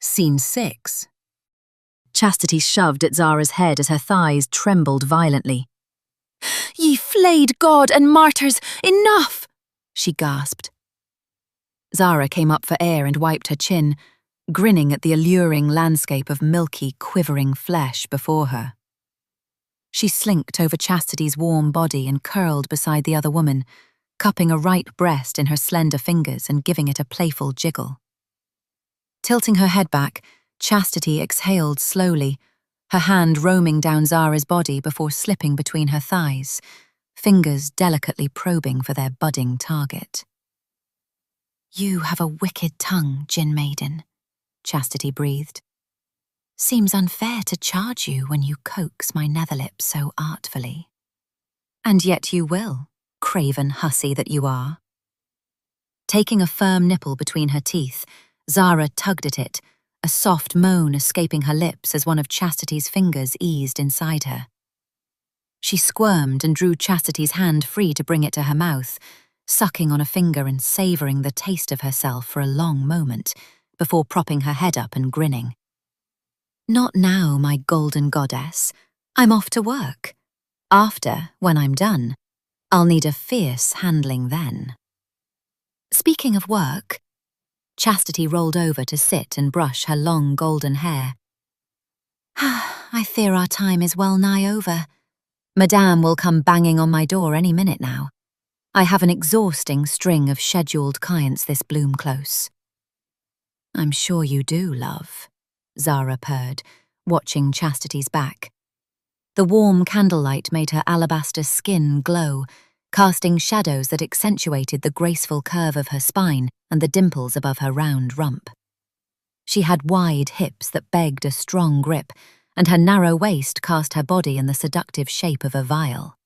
Scene 6. Chastity shoved at Zahra's head as her thighs trembled violently. "Ye flayed God and martyrs, enough!" she gasped. Zahra came up for air and wiped her chin, grinning at the alluring landscape of milky, quivering flesh before her. She slinked over Chastity's warm body and curled beside the other woman, cupping a right breast in her slender fingers and giving it a playful jiggle. Tilting her head back, Chastity exhaled slowly, her hand roaming down Zahra's body before slipping between her thighs, fingers delicately probing for their budding target. "You have a wicked tongue, Djinn Maiden," Chastity breathed. "Seems unfair to charge you when you coax my netherlip so artfully. And yet you will, craven hussy that you are." Taking a firm nipple between her teeth, Zahra tugged at it, a soft moan escaping her lips as one of Chastity's fingers eased inside her. She squirmed and drew Chastity's hand free to bring it to her mouth, sucking on a finger and savouring the taste of herself for a long moment, before propping her head up and grinning. "Not now, my golden goddess. I'm off to work. After, when I'm done, I'll need a fierce handling then." Speaking of work, Chastity rolled over to sit and brush her long golden hair. "I fear our time is well nigh over. Madame will come banging on my door any minute now. I have an exhausting string of scheduled clients this bloom close." "I'm sure you do, love," Zahra purred, watching Chastity's back. The warm candlelight made her alabaster skin glow, casting shadows that accentuated the graceful curve of her spine and the dimples above her round rump. She had wide hips that begged a strong grip, and her narrow waist cast her body in the seductive shape of a vial.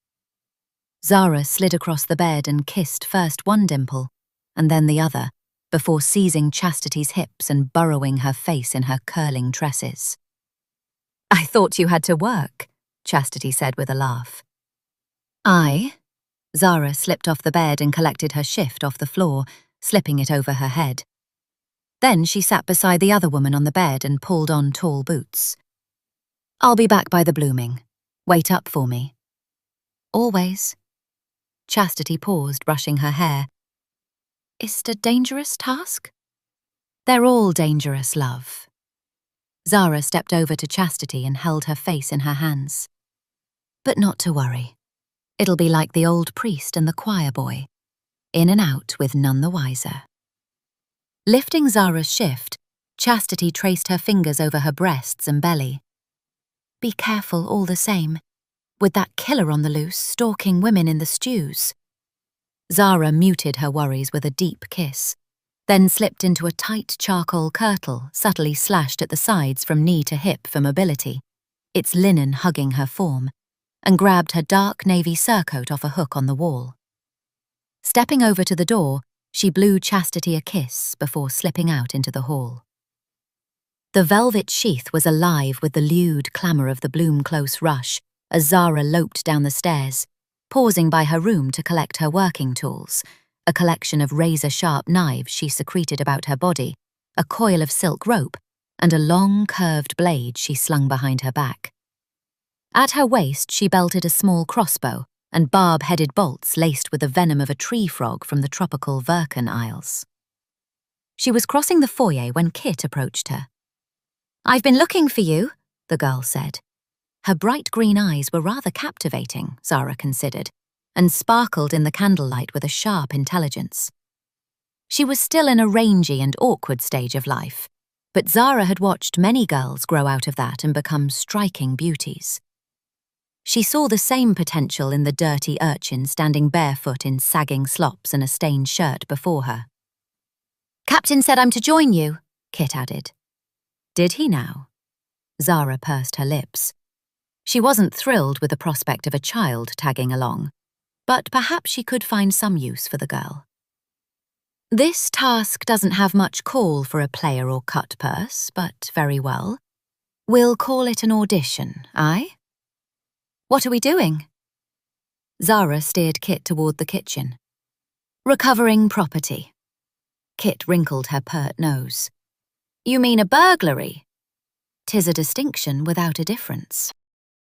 Zahra slid across the bed and kissed first one dimple, and then the other, before seizing Chastity's hips and burrowing her face in her curling tresses. "I thought you had to work," Chastity said with a laugh. "Aye." Zahra slipped off the bed and collected her shift off the floor, slipping it over her head. Then she sat beside the other woman on the bed and pulled on tall boots. "I'll be back by the blooming. Wait up for me." "Always." Chastity paused, brushing her hair. "Is it a dangerous task?" "They're all dangerous, love." Zahra stepped over to Chastity and held her face in her hands. "But not to worry. It'll be like the old priest and the choir boy, in and out with none the wiser." Lifting Zahra's shift, Chastity traced her fingers over her breasts and belly. "Be careful all the same, with that killer on the loose stalking women in the stews." Zahra muted her worries with a deep kiss, then slipped into a tight charcoal kirtle subtly slashed at the sides from knee to hip for mobility, its linen hugging her form, and grabbed her dark navy surcoat off a hook on the wall. Stepping over to the door, she blew Chastity a kiss before slipping out into the hall. The velvet sheath was alive with the lewd clamour of the bloom-close rush as Zahra loped down the stairs, pausing by her room to collect her working tools, a collection of razor-sharp knives she secreted about her body, a coil of silk rope, and a long, curved blade she slung behind her back. At her waist she belted a small crossbow and barb-headed bolts laced with the venom of a tree frog from the tropical Virken Isles. She was crossing the foyer when Kit approached her. "I've been looking for you," the girl said. Her bright green eyes were rather captivating, Zahra considered, and sparkled in the candlelight with a sharp intelligence. She was still in a rangy and awkward stage of life, but Zahra had watched many girls grow out of that and become striking beauties. She saw the same potential in the dirty urchin standing barefoot in sagging slops and a stained shirt before her. "Captain said I'm to join you," Kit added. "Did he now?" Zahra pursed her lips. She wasn't thrilled with the prospect of a child tagging along, but perhaps she could find some use for the girl. "This task doesn't have much call for a player or cut purse, but very well. We'll call it an audition, aye? What are we doing?" Zahra steered Kit toward the kitchen. "Recovering property." Kit wrinkled her pert nose. You mean a burglary? 'Tis a distinction without a difference.